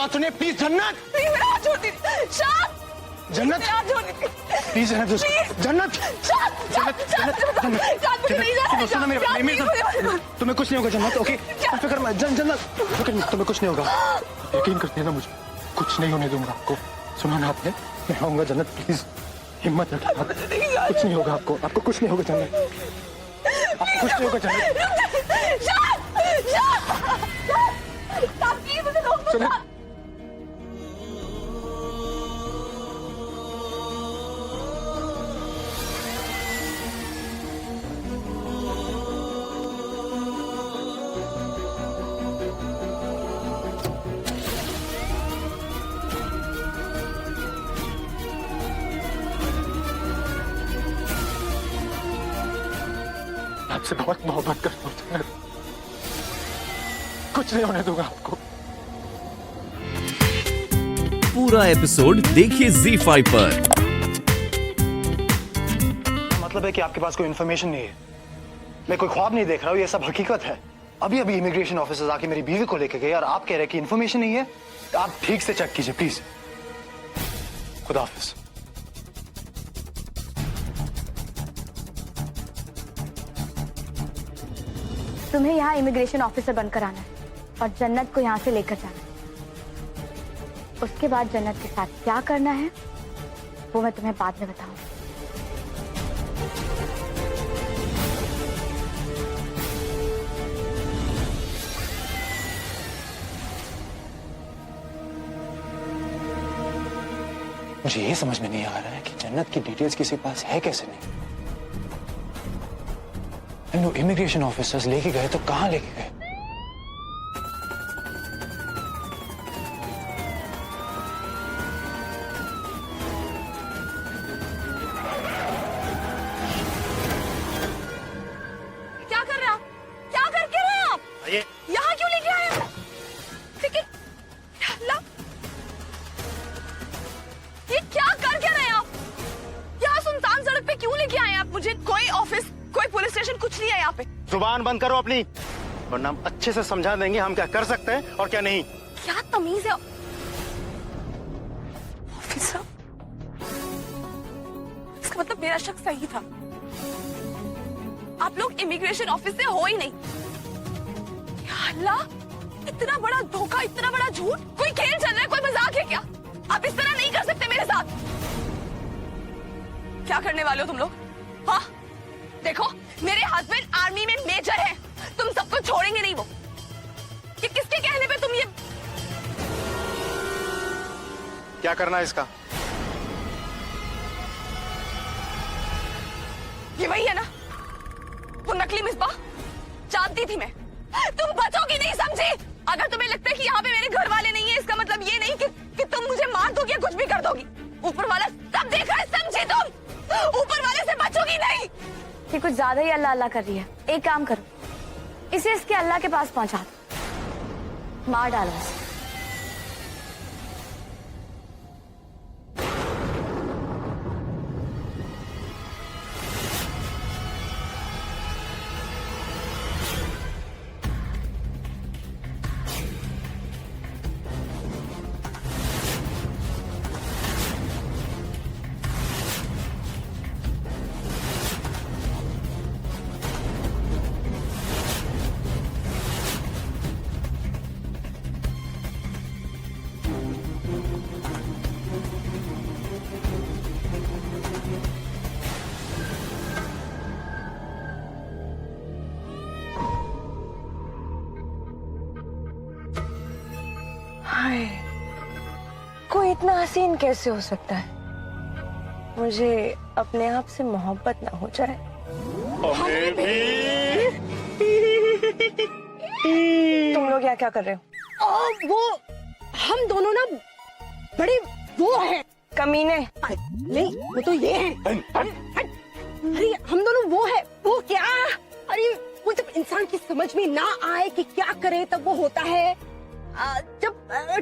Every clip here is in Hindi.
बात सुनिए प्लीज। जन्नत प्लीज मेरा हाथ छोड़ दीजिए। शाद, जन्नत मेरा हाथ छोड़ दीजिए प्लीज। जन्नत जन्नत तुम्हें कुछ नहीं होगा जन्नत। ओके फिक्र मत जन्नत, फिक्र मत, तुम्हें कुछ नहीं होगा। यकीन करते हैं ना मुझे, कुछ नहीं होने दूंगा आपको। सुना ना आपने, मैं आऊंगा जन्नत। प्लीज हिम्मत रखिए, कुछ नहीं होगा आपको, आपको कुछ नहीं होगा जन्नत, आपको कुछ नहीं होगा जन्नत। सुनिए आपसे बहुत मोहब्बत करता हूँ जन्नत, कुछ नहीं होने दूंगा आपको। पूरा एपिसोड देखिए ZEE5 पर। मतलब है कि आपके पास कोई इन्फॉर्मेशन नहीं है। मैं कोई ख्वाब नहीं देख रहा हूँ, ये सब हकीकत है। अभी अभी इमिग्रेशन ऑफिसर्स आके मेरी बीवी को लेके गए और आप कह रहे हैं कि इन्फॉर्मेशन नहीं है। तो आप ठीक से चेक कीजिए प्लीज। खुदा हाफिज। तुम्हें यहाँ इमिग्रेशन ऑफिसर बनकर आना है और जन्नत को यहाँ से लेकर जाना है। उसके बाद जन्नत के साथ क्या करना है वो मैं तुम्हें बाद में बताऊंगी। मुझे ये समझ में नहीं आ रहा है कि जन्नत की डिटेल्स किसी के पास है कैसे नहीं। इन लोग इमिग्रेशन ऑफिसर्स लेके गए तो कहां लेके गए? क्या कर रहे हैं आप? क्या करके रहे हैं आप? यहाँ क्यों लेके आए हैं? लेकिन अल्लाह, ये क्या कर क्या रहे हैं आप? यहाँ सुनसान सड़क पे क्यों लेके आए हैं आप मुझे? कोई ऑफिस, कोई पुलिस स्टेशन कुछ नहीं है यहाँ पे। जुबान बंद करो अपनी, वरना हम अच्छे से समझा देंगे हम क्या कर सकते हैं और क्या नहीं। क्या तमीज है ऑफिसर? इसका मतलब मेरा शक सही था। आप लोग इमिग्रेशन ऑफिस से हो ही नहीं। या अल्लाह, इतना बड़ा धोखा, इतना बड़ा झूठ। कोई खेल चल रहा है, कोई मजाक है क्या? आप इस तरह नहीं कर सकते मेरे साथ। क्या करने वाले हो तुम लोग? हाँ देखो, मेरे हस्बैंड आर्मी में मेजर है। तुम सबको छोड़ेंगे नहीं वो। कि किसके कहने पे तुम ये क्या करना है इसका? ये वही है ना, वो नकली मिसबा? जानती थी मैं, तुम बचोगी नहीं, समझी? अगर तुम्हें लगता है कि यहाँ पे मेरे घर वाले नहीं है, इसका मतलब ये नहीं कि तुम मुझे मार दोगी या कुछ भी कर दोगी। ऊपर वाला सब देख रहा है, समझी? तुम ऊपर वाले से बचोगी नहीं। ये कुछ ज्यादा ही अल्लाह अल्लाह कर रही है। एक काम करो, इसे इसके अल्लाह के पास पहुंचा दो, मार डालो इसे। हाय, कोई इतना हसीन कैसे हो सकता है? मुझे अपने आप से मोहब्बत ना हो जाए। तुम लोग यहाँ क्या कर रहे हो? वो हम दोनों ना बड़े वो हैं कमीने। नहीं, वो तो ये है। अरे हम दोनों वो है। वो क्या? अरे वो जब इंसान की समझ में ना आए कि क्या करे तब वो होता है। जब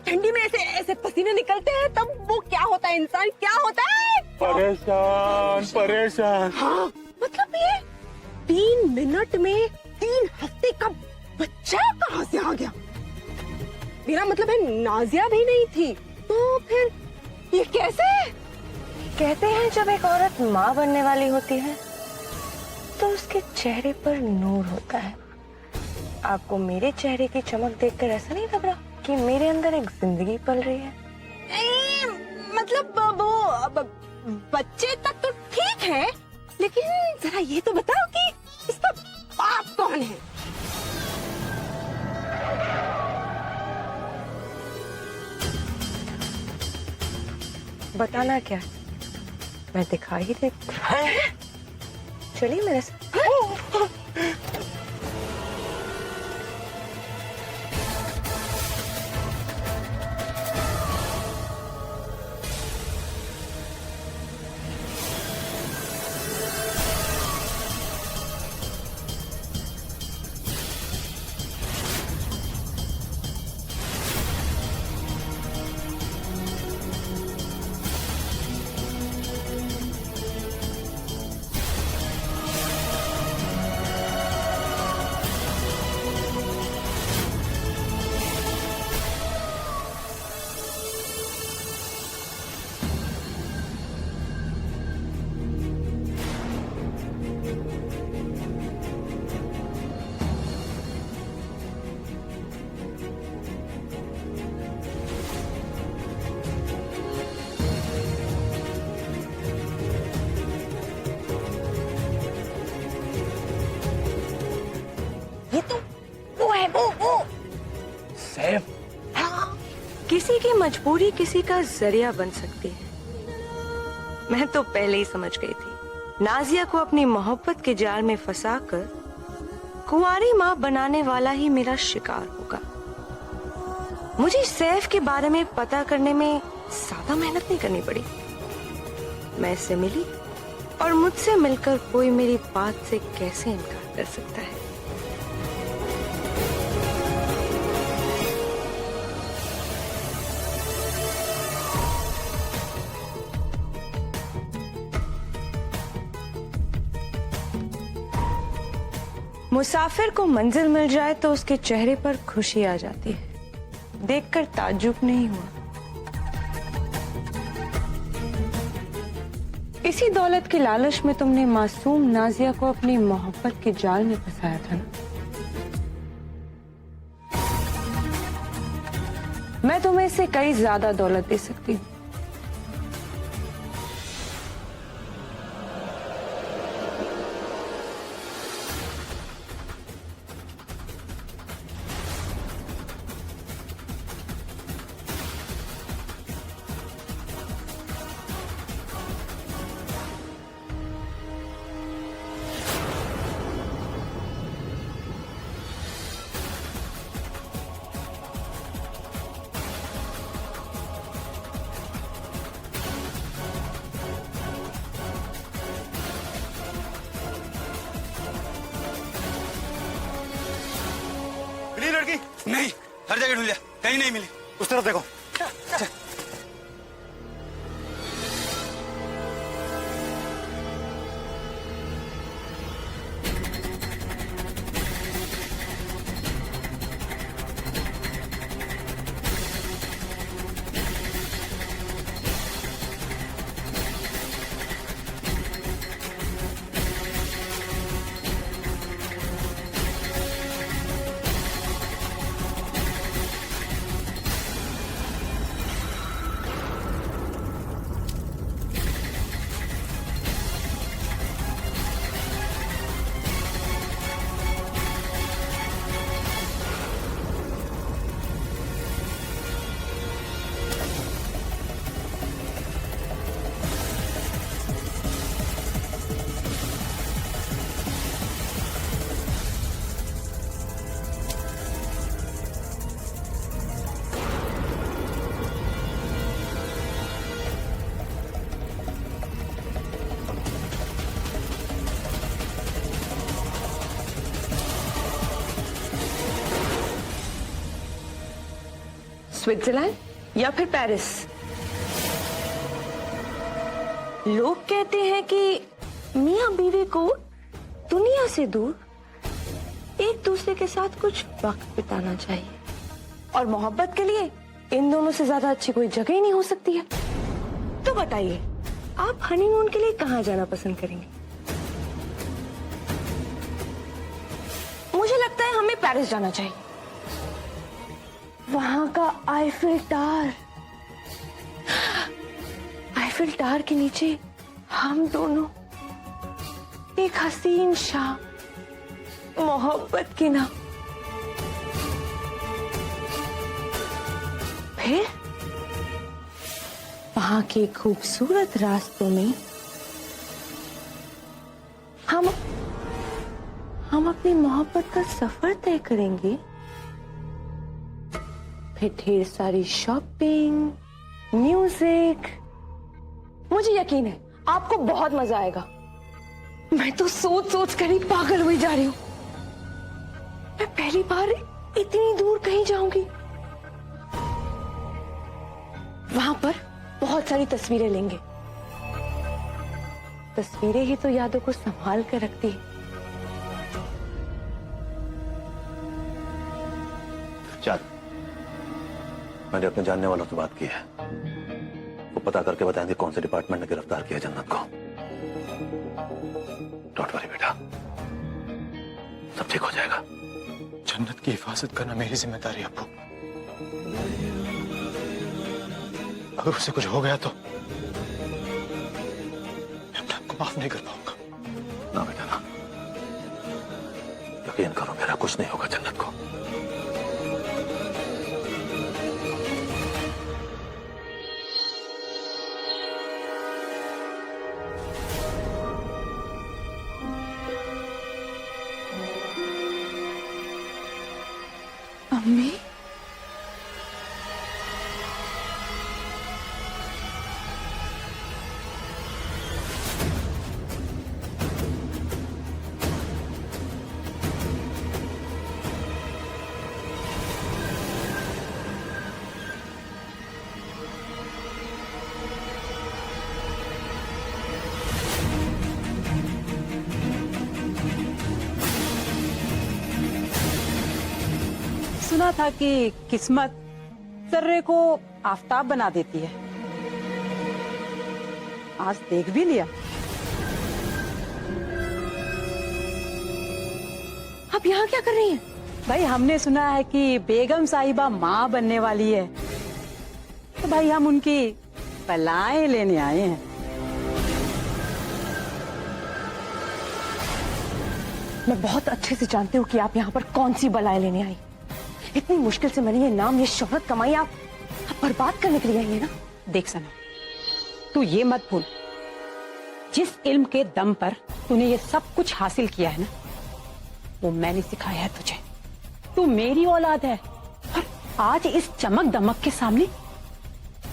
ठंडी में ऐसे ऐसे पसीने निकलते हैं तब वो क्या होता है? इंसान क्या होता है? परेशान परेशान। हाँ, मतलब ये 3 मिनट में 3 हफ्ते का बच्चा कहाँ से आ गया? मेरा मतलब है नाजिया भी नहीं थी, तो फिर ये कैसे? कहते हैं जब एक औरत माँ बनने वाली होती है तो उसके चेहरे पर नूर होता है। आपको मेरे चेहरे की चमक देखकर ऐसा नहीं लग रहा कि मेरे अंदर एक जिंदगी पल रही है? मतलब वो बच्चे तक तो ठीक है, लेकिन जरा ये तो बताओ कि इसका बाप कौन है? बताना क्या, मैं दिखा ही दे। चलिए मेरे साथ। ये तो वो है, वो सैफ, किसी की मजबूरी किसी का जरिया बन सकती है। मैं तो पहले ही समझ गई थी, नाजिया को अपनी मोहब्बत के जाल में फंसाकर कुंवारी माँ बनाने वाला ही मेरा शिकार होगा। मुझे सैफ के बारे में पता करने में ज्यादा मेहनत नहीं करनी पड़ी। मैं इससे मिली और मुझसे मिलकर कोई मेरी बात से कैसे इनकार कर सकता है? मुसाफिर को मंजिल मिल जाए तो उसके चेहरे पर खुशी आ जाती है। देखकर ताज्जुब नहीं हुआ। इसी दौलत की लालच में तुमने मासूम नाजिया को अपनी मोहब्बत के जाल में फंसाया था ना? मैं तुम्हें इससे कई ज्यादा दौलत दे सकती हूँ। मिली लड़की? नहीं, हर जगह ढूंढ लिया, कहीं नहीं मिली। उस तरफ देखो। स्विट्जरलैंड या फिर पेरिस? लोग कहते हैं कि मियां बीवी को दुनिया से दूर एक दूसरे के साथ कुछ वक्त बिताना चाहिए। और मोहब्बत के लिए इन दोनों से ज्यादा अच्छी कोई जगह ही नहीं हो सकती है। तो बताइए, आप हनीमून के लिए कहाँ जाना पसंद करेंगे? मुझे लगता है हमें पेरिस जाना चाहिए। वहां का आईफिल टावर के नीचे हम दोनों एक हसीन शाम मोहब्बत की नाम, फिर वहां के खूबसूरत रास्तों में हम अपनी मोहब्बत का सफर तय करेंगे। फिर ढेर सारी शॉपिंग, म्यूजिक। मुझे यकीन है आपको बहुत मजा आएगा। मैं तो सोच सोच कर ही पागल हुई जा रही हूं। मैं पहली बार इतनी दूर कहीं जाऊंगी। वहां पर बहुत सारी तस्वीरें लेंगे। तस्वीरें ही तो यादों को संभाल कर रखती है। चल, मैंने अपने जानने वालों से बात की है। वो पता करके बताएंगे कौन से डिपार्टमेंट ने गिरफ्तार किया जन्नत को। डोंट वरी बेटा, सब ठीक हो जाएगा। जन्नत की हिफाजत करना मेरी जिम्मेदारी है अब्बू। अगर उसे कुछ हो गया तो मैं अपने आप को माफ नहीं कर पाऊंगा। ना बेटा ना, यकीन करो मेरा कुछ नहीं होगा जन्नत को। अम्मी, सुना था कि किस्मत सर्रे को आफताब बना देती है। आज देख भी लिया। आप यहाँ क्या कर रही हैं? भाई हमने सुना है कि बेगम साहिबा माँ बनने वाली है, तो भाई हम उनकी बलाएं लेने आए हैं। मैं बहुत अच्छे से जानती हूँ कि आप यहाँ पर कौन सी बलाएं लेने आई। इतनी मुश्किल से मैंने ये नाम, ये शोहरत कमाई, आप बर्बाद करने के लिए आई है ना? देख सना, तू ये मत भूल, जिस इल्म के दम पर तूने ये सब कुछ हासिल किया है ना, वो मैंने सिखाया है तुझे। तू मेरी औलाद है और आज इस चमक दमक के सामने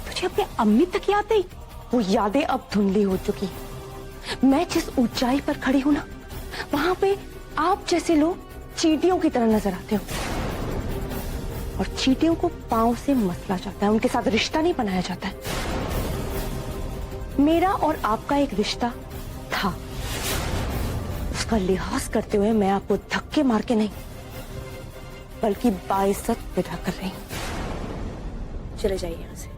तुझे अपनी अम्मी तक याद नहीं। वो यादें अब धुंधली हो चुकी हैं। मैं जिस ऊंचाई पर खड़ी हूं ना, वहां पे आप जैसे लोग चींटियों की तरह नजर आते हो, और चींटियों को पांव से मसला जाता है, उनके साथ रिश्ता नहीं बनाया जाता है। मेरा और आपका एक रिश्ता था, उसका लिहाज करते हुए मैं आपको धक्के मार के नहीं बल्कि बाइज्जत विदा कर रही हूं। चले जाइए यहां से।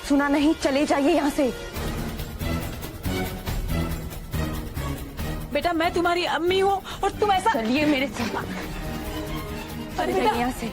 सुना नहीं? चले जाइए यहां से। बेटा मैं तुम्हारी अम्मी हूँ और तुम ऐसा। चलिए मेरे साथ। अरे चले बेटा, जाइए यहां से।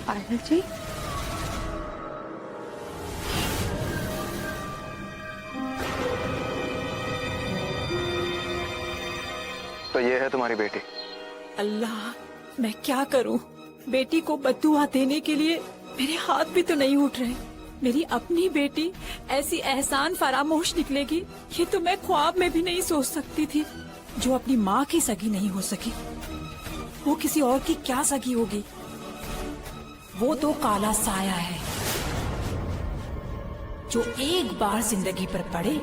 आयल जी, तो ये है तुम्हारी बेटी। अल्लाह, मैं क्या करूं? बेटी को बद्दुआ देने के लिए मेरे हाथ भी तो नहीं उठ रहे। मेरी अपनी बेटी ऐसी एहसान फरामोश निकलेगी, ये तो मैं ख्वाब में भी नहीं सोच सकती थी, जो अपनी माँ की सगी नहीं हो सकी। वो किसी और की क्या सगी होगी। वो तो काला साया है जो एक बार जिंदगी पर पड़े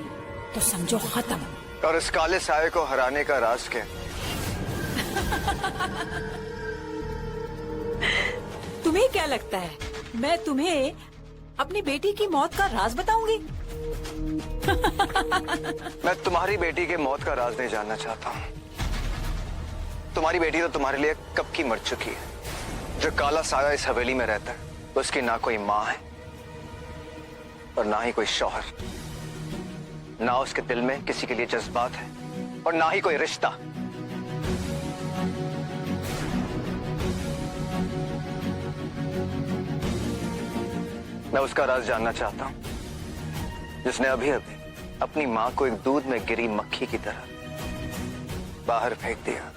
तो समझो खत्म। और इस काले साये को हराने का राज क्या? तुम्हें क्या लगता है मैं तुम्हें अपनी बेटी की मौत का राज बताऊंगी? मैं तुम्हारी बेटी के मौत का राज नहीं जानना चाहता हूँ। तुम्हारी बेटी तो तुम्हारे लिए कब की मर चुकी है। जो काला साया इस हवेली में रहता है उसकी ना कोई माँ है और ना ही कोई शौहर, ना उसके दिल में किसी के लिए जज्बात है और ना ही कोई रिश्ता। मैं उसका राज जानना चाहता हूं जिसने अभी अभी अपनी मां को एक दूध में गिरी मक्खी की तरह बाहर फेंक दिया।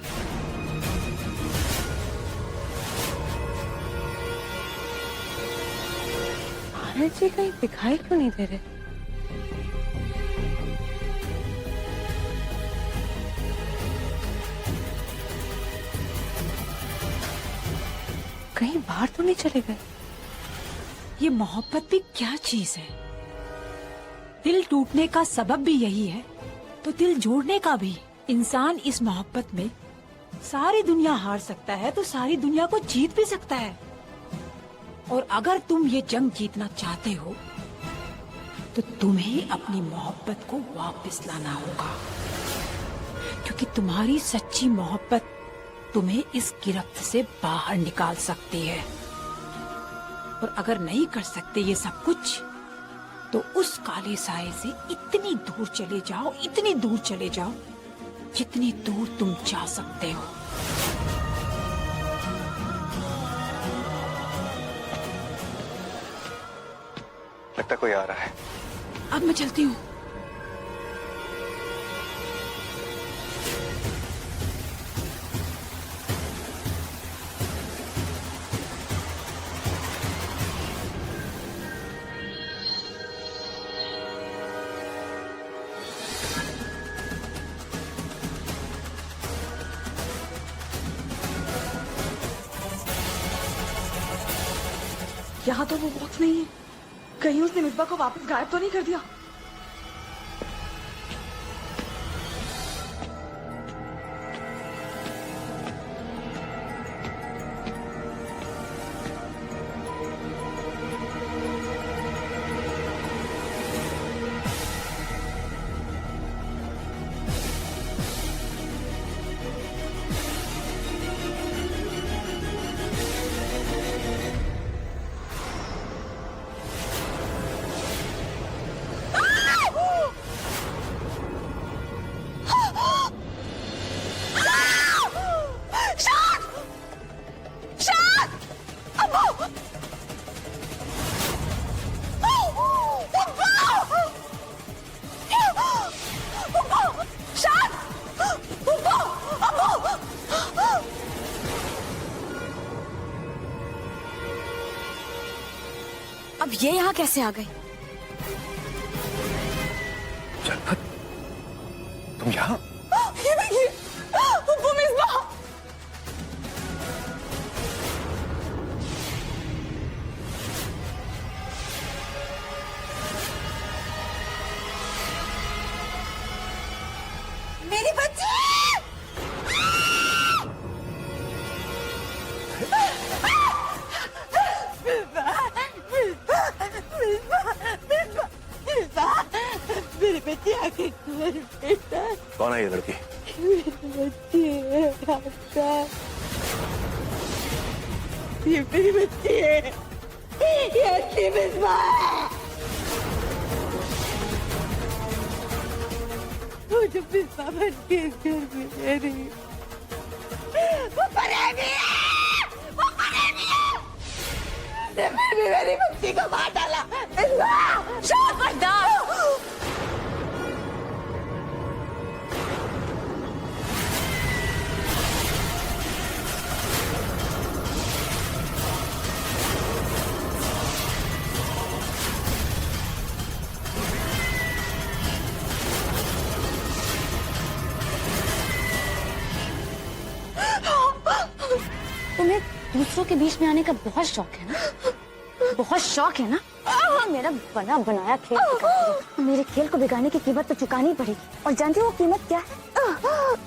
आनंद जी कहीं दिखाई क्यों नहीं दे रहे? कहीं बाहर तो नहीं चले गए? ये मोहब्बत भी क्या चीज है। दिल टूटने का सबब भी यही है तो दिल जोड़ने का भी। इंसान इस मोहब्बत में सारी दुनिया हार सकता है तो सारी दुनिया को जीत भी सकता है। और अगर तुम ये जंग जीतना चाहते हो तो तुम्हें अपनी मोहब्बत को वापस लाना होगा, क्योंकि तुम्हारी सच्ची मोहब्बत तुम्हें इस गिरफ्त से बाहर निकाल सकती है। और अगर नहीं कर सकते ये सब कुछ तो उस काले साए से इतनी दूर चले जाओ, इतनी दूर चले जाओ जितनी दूर तुम जा सकते हो। लगता कोई आ रहा है। अब मैं चलती हूँ। यहाँ तो वो बॉक्स नहीं है। कहीं उसने मिसबा को वापस गायब तो नहीं कर दिया? अब ये यहाँ कैसे आ गई? जनपद, तुम यहाँ? ये देखिए, वो मिसबा। मेरी बच्ची! मेरी बच्ची आके बेटा। कौन है ये लड़की? मेरी बच्ची है आपका। ये मेरी बच्ची है। ये असली मिसबा है। वो जो मिसबा बन के इस घर में रह रही है, वो फरेबी है। वो फरेबी है। मेरी बच्ची को मार डाला। मिसबा, खबरदार! तुम्हें दूसरों के बीच में आने का बहुत शौक है ना? बहुत शौक है ना? मेरा बना बनाया खेल बिगाड़ दिया। मेरे खेल को बिगाड़ने की कीमत तो चुकानी पड़ेगी। और जानती हो वो कीमत क्या है?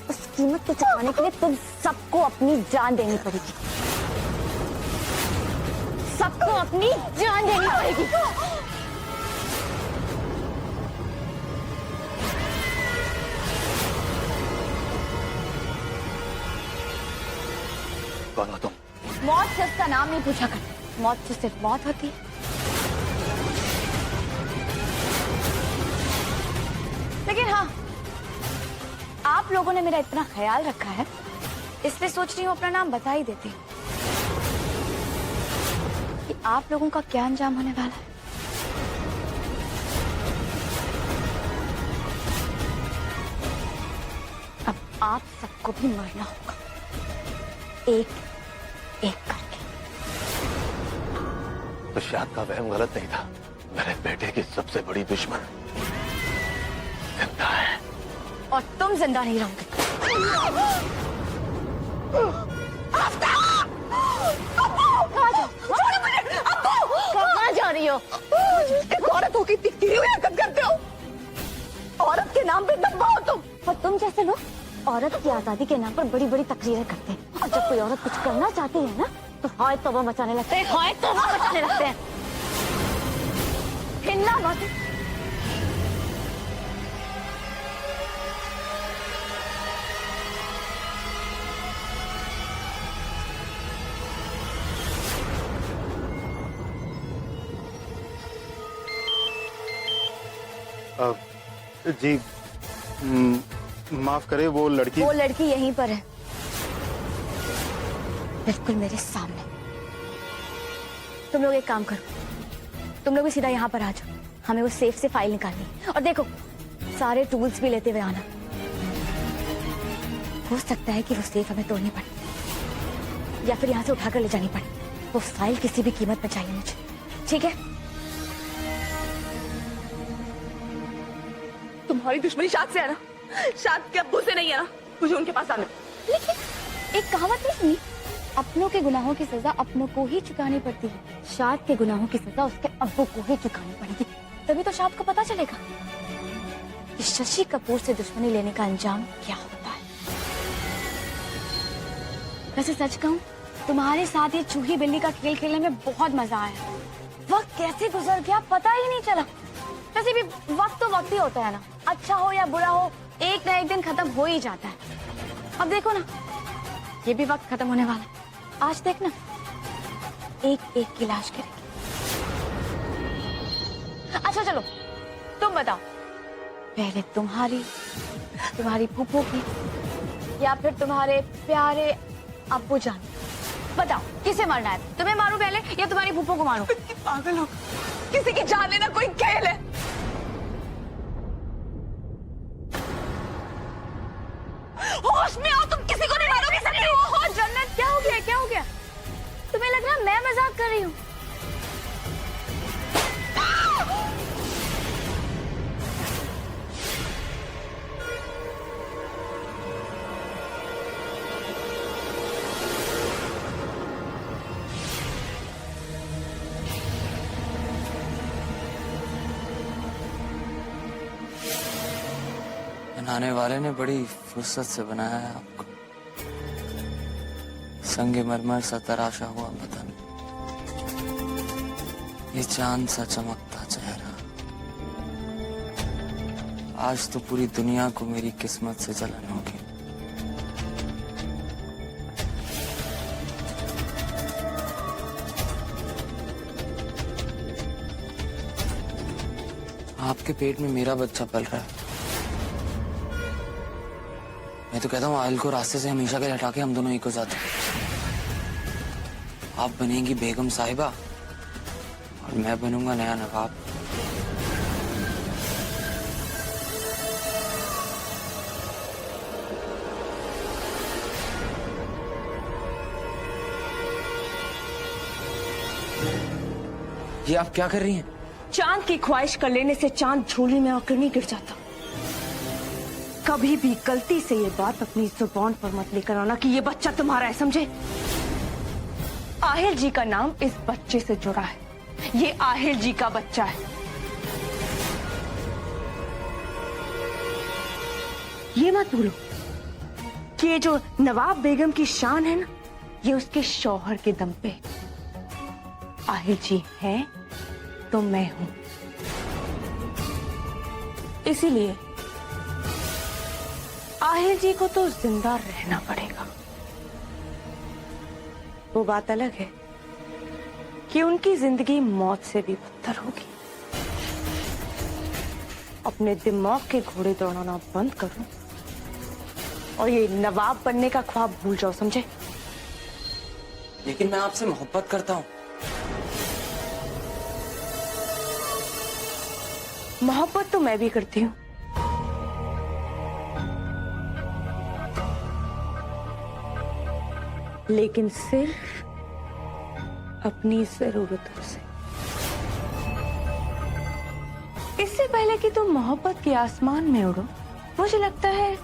उस कीमत को चुकाने के लिए तुम सबको अपनी जान देनी पड़ेगी। सबको अपनी जान देनी पड़ेगी। कौन हो तुम? मौत से उसका नाम नहीं पूछा कर। मौत से सिर्फ मौत होती है। लेकिन हाँ, आप लोगों ने मेरा इतना ख्याल रखा है, इसलिए सोच रही हूँ अपना नाम बता ही देती हूँ कि आप लोगों का क्या अंजाम होने वाला है। अब आप सबको भी मरना होगा, एक एक करके। तो शायद का वहम गलत नहीं था। मेरे बेटे की सबसे बड़ी दुश्मन जिंदा है। और तुम जिंदा नहीं रहोगे। कहाँ जा रही हो? एक औरत होगी दिखती हुई हरकत करते हो। औरत के नाम पे दबा हो तुम। और तुम जैसे लोग औरत की आजादी के नाम पर बड़ी बड़ी तकरीरें करते हैं। और जब कोई औरत कुछ करना चाहती है ना, तो हाय तौबा मचाने लगते हैं, हाय तौबा मचाने लगते हैं। हिलना मत। जी माफ करे, वो लड़की यहीं पर है, बिल्कुल मेरे सामने। तुम लोग एक काम करो, तुम लोग भी सीधा यहाँ पर आ जाओ। हमें वो सेफ से फाइल निकालनी है। और देखो, सारे टूल्स भी लेते हुए आना। हो सकता है कि वो सेफ हमें तोड़नी पड़े या फिर यहाँ से उठाकर ले जानी पड़े। वो फाइल किसी भी कीमत पर चाहिए मुझे, ठीक है? तुम्हारी दुश्मनी शाद से है ना? शाद के अब्बू से नहीं है ना? मुझे उनके पास आना। लेकिन एक कहावत नहीं सुनी, अपनों के गुनाहों की सजा अपनों को ही चुकानी पड़ती है। शाद के गुनाहों की सजा उसके अब्बू को ही चुकानी पड़ेगी। तभी तो शाद को पता चलेगा कि शशि कपूर से दुश्मनी लेने का अंजाम क्या होता है। वैसे सच कहूँ, तुम्हारे साथ ये चूही बिल्ली का खेल खेलने में बहुत मजा आया। वक्त कैसे गुजर गया पता ही नहीं चला। वैसे भी वक्त तो वक्त ही होता है ना, अच्छा हो या बुरा हो, एक ना एक दिन खत्म हो ही जाता है। अब देखो ना, ये भी वक्त खत्म होने वाला है। आज देखना, एक एक की लाश गिरेगी। अच्छा चलो, तुम बताओ, पहले तुम्हारी फूफो की या फिर तुम्हारे प्यारे अब्बू जान? बताओ किसे मारना है? तुम्हें मारूं पहले या तुम्हारी फूफो को मारूं? पागल हो, किसी की जान लेना कोई खेल है? होश में आओ, तुम किसी को नहीं मारोगे। हो जन्नत, क्या हो गया? क्या हो गया? तुम्हें लग रहा है मैं मजाक कर रही हूँ? बनाने वाले ने बड़ी फुर्सत से बनाया है आपको। संगमरमर सा तराशा हुआ बदन, ये चांद सा चमकता चेहरा। आज तो पूरी दुनिया को मेरी किस्मत से जलन होगी। आपके पेट में मेरा बच्चा पल रहा है। मैं तो कहता हूँ आयल को रास्ते से हमेशा के लिए हटा के हम दोनों एक हो जाते। आप बनेंगी बेगम साहिबा और मैं बनूंगा नया नवाब। ये आप क्या कर रही हैं? चांद की ख्वाहिश कर लेने से चांद झोली में आकर नहीं गिर जाता। कभी भी गलती से ये बात अपनी जुबान पर मत लेकर आना कि ये बच्चा तुम्हारा है, समझे? आहिर जी का नाम इस बच्चे से जुड़ा है। ये आहिर जी का बच्चा है। ये मत भूलो कि ये जो नवाब बेगम की शान है ना, ये उसके शौहर के दम पे। आहिर जी है तो मैं हूं, इसीलिए आहिर जी को तो जिंदा रहना पड़ेगा। वो बात अलग है कि उनकी जिंदगी मौत से भी बदतर होगी। अपने दिमाग के घोड़े दौड़ाना बंद करो और ये नवाब बनने का ख्वाब भूल जाओ, समझे? लेकिन मैं आपसे मोहब्बत करता हूँ। मोहब्बत तो मैं भी करती हूँ, लेकिन सिर्फ अपनी जरूरतों से। इससे पहले कि तुम मोहब्बत के आसमान में उड़ो, मुझे लगता है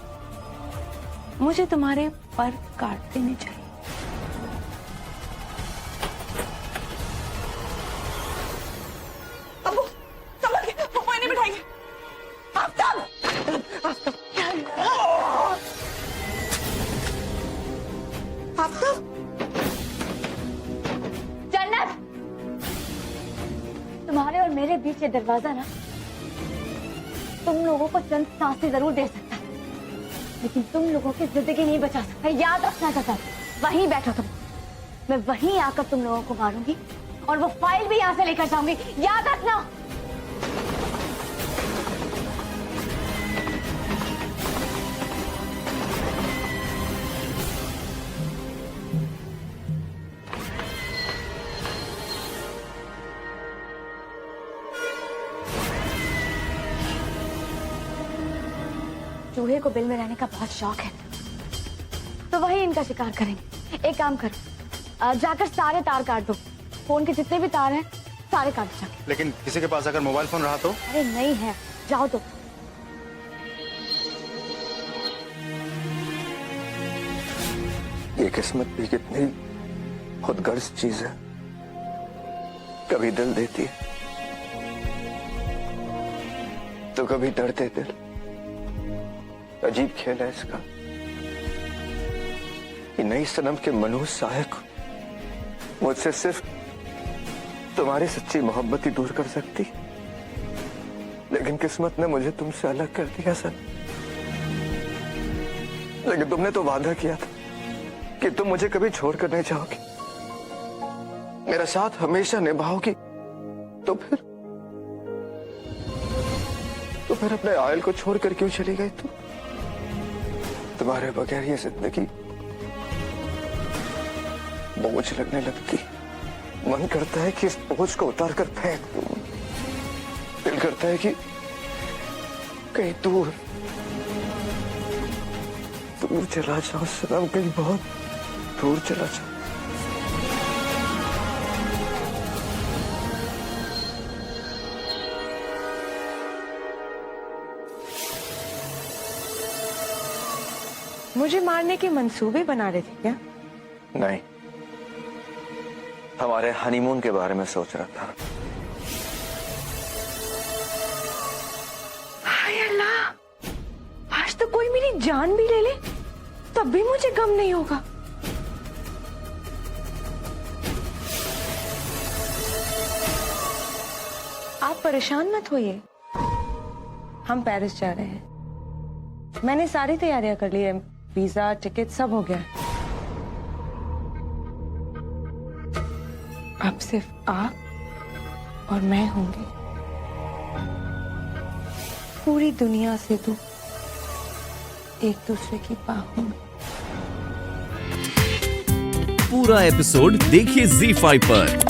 मुझे तुम्हारे पर काट देने चाहिए। जन्नत, तुम्हारे और मेरे बीच ये दरवाजा ना तुम लोगों को चंद सांसें जरूर दे सकता है, लेकिन तुम लोगों की जिंदगी नहीं बचा सकता। याद रखना चाहता, वहीं बैठो तुम, मैं वहीं आकर तुम लोगों को मारूंगी और वो फाइल भी यहाँ से लेकर जाऊंगी, याद रखना। चूहे को बिल में रहने का बहुत शौक है, तो वही इनका शिकार करेंगे। एक काम करो, जाकर सारे तार काट दो, फोन के जितने भी तार हैं सारे काट दो जाके। लेकिन किसी के पास अगर मोबाइल फोन रहा तो? अरे नहीं है, जाओ तो। ये किस्मत भी कितनी खुदगर्ज चीज है, कभी दिल देती है तो कभी डरते दिल। अजीब खेल है इसका। ये नई सनम के मनहूस साहब मुझसे सिर्फ तुम्हारी सच्ची मोहब्बत ही दूर कर सकती, लेकिन किस्मत ने मुझे तुमसे अलग कर दिया सर। लेकिन तुमने तो वादा किया था कि तुम मुझे कभी छोड़कर नहीं जाओगी, मेरा साथ हमेशा निभाओगी। तो फिर अपने आयल को छोड़कर क्यों चली गई तुम? तुम्हारे बगैर ये जिंदगी बोझ लगने लगती। मन करता है कि इस बोझ को उतार कर फेंक दूं। दिल करता है कि कहीं दूर दूर चला जाओ सनम, कहीं बहुत दूर चला जाओ। मुझे मारने के मंसूबे बना रहे थे क्या? नहीं, हमारे हनीमून के बारे में सोच रहा था। हाय अल्लाह, आज तो कोई मेरी जान भी ले ले तब भी मुझे गम नहीं होगा। आप परेशान मत होइए, हम पेरिस जा रहे हैं। मैंने सारी तैयारियां कर ली है, वीजा टिकट सब हो गया। अब सिर्फ आप और मैं होंगे। पूरी दुनिया से दूर, एक दूसरे की बाहों में। पूरा एपिसोड देखिए ZEE5 पर।